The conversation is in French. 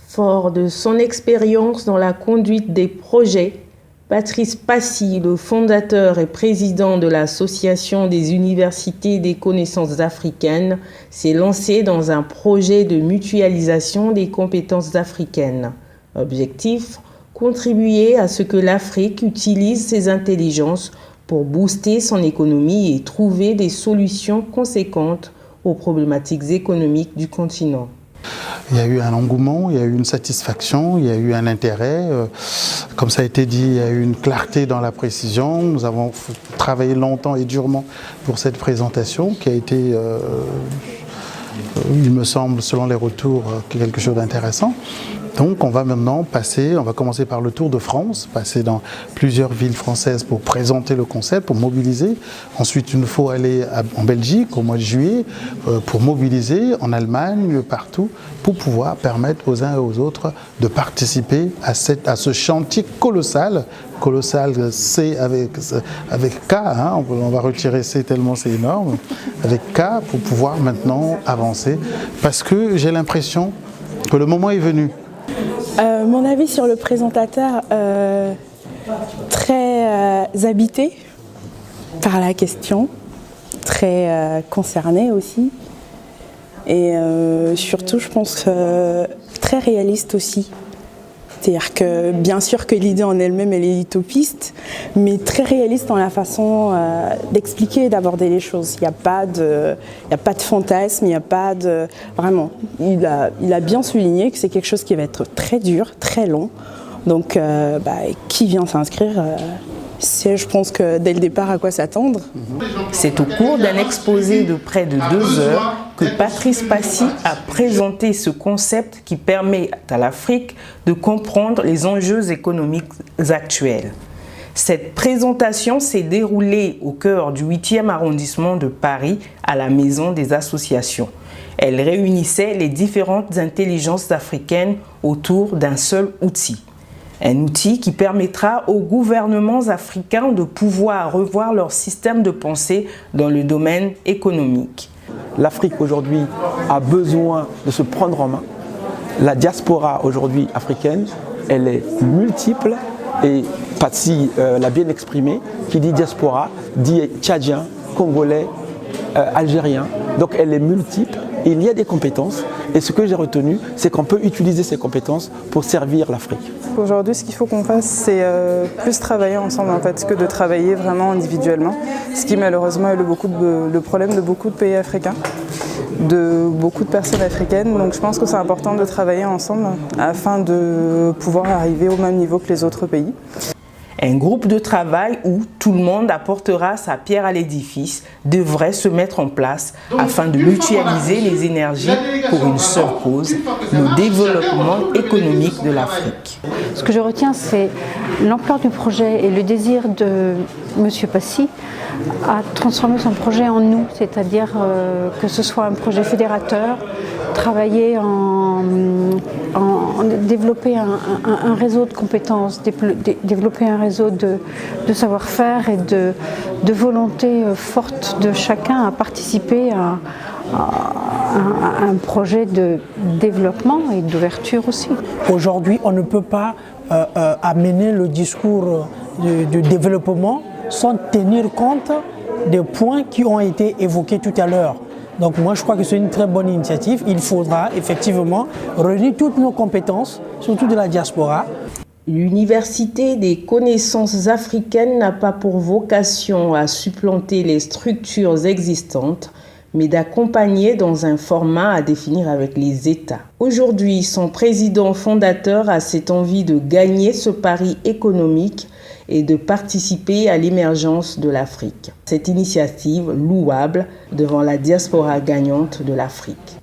Fort de son expérience dans la conduite des projets, Patrice Passy, le fondateur et président de l'Association des universités des connaissances africaines, s'est lancé dans un projet de mutualisation des compétences africaines. Objectif, contribuer à ce que l'Afrique utilise ses intelligences pour booster son économie et trouver des solutions conséquentes aux problématiques économiques du continent. Il y a eu un engouement, il y a eu une satisfaction, il y a eu un intérêt. Comme ça a été dit, il y a eu une clarté dans la précision. Nous avons travaillé longtemps et durement pour cette présentation qui a été, il me semble, selon les retours, quelque chose d'intéressant. Donc on va maintenant on va commencer par le Tour de France, passer dans plusieurs villes françaises pour présenter le concept, pour mobiliser. Ensuite, il nous faut aller en Belgique au mois de juillet pour mobiliser, en Allemagne, partout, pour pouvoir permettre aux uns et aux autres de participer à ce chantier colossal. Colossal, C avec K, hein, on va retirer C tellement c'est énorme, avec K pour pouvoir maintenant avancer. Parce que j'ai l'impression que le moment est venu. Mon avis sur le présentateur, très habité par la question, très concerné aussi, et surtout je pense très réaliste aussi. C'est-à-dire que bien sûr que l'idée en elle-même elle est utopiste, mais très réaliste dans la façon d'expliquer et d'aborder les choses. Il n'y a pas de fantasme, il n'y a pas de... Vraiment, il a bien souligné que c'est quelque chose qui va être très dur, très long. Donc qui vient s'inscrire je pense que dès le départ à quoi s'attendre. C'est au cours d'un exposé de près de 2 heures que Patrice Passy a présenté ce concept qui permet à l'Afrique de comprendre les enjeux économiques actuels. Cette présentation s'est déroulée au cœur du 8e arrondissement de Paris, à la Maison des Associations. Elle réunissait les différentes intelligences africaines autour d'un seul outil. Un outil qui permettra aux gouvernements africains de pouvoir revoir leur système de pensée dans le domaine économique. L'Afrique aujourd'hui a besoin de se prendre en main. La diaspora aujourd'hui africaine, elle est multiple et Patsy l'a bien exprimé, qui dit diaspora, dit tchadien, congolais, algérien. Donc elle est multiple et il y a des compétences. Et ce que j'ai retenu, c'est qu'on peut utiliser ces compétences pour servir l'Afrique. Aujourd'hui, ce qu'il faut qu'on fasse, c'est plus travailler ensemble en fait, que de travailler vraiment individuellement. Ce qui malheureusement est le problème de beaucoup de pays africains, de beaucoup de personnes africaines. Donc je pense que c'est important de travailler ensemble afin de pouvoir arriver au même niveau que les autres pays. Un groupe de travail où tout le monde apportera sa pierre à l'édifice devrait se mettre en place afin de mutualiser les énergies pour une seule cause, le développement économique de l'Afrique. Ce que je retiens, c'est l'ampleur du projet et le désir de M. Passy à transformer son projet en nous, c'est-à-dire que ce soit un projet fédérateur, travailler développer un réseau de compétences, développer un réseau de savoir-faire et de volonté forte de chacun à participer à un projet de développement et d'ouverture aussi. Aujourd'hui, on ne peut pas amener le discours de développement sans tenir compte des points qui ont été évoqués tout à l'heure. Donc moi je crois que c'est une très bonne initiative. Il faudra effectivement réunir toutes nos compétences, surtout de la diaspora. L'Université des connaissances africaines n'a pas pour vocation à supplanter les structures existantes, mais d'accompagner dans un format à définir avec les États. Aujourd'hui, son président fondateur a cette envie de gagner ce pari économique et de participer à l'émergence de l'Afrique. Cette initiative louable devant la diaspora gagnante de l'Afrique.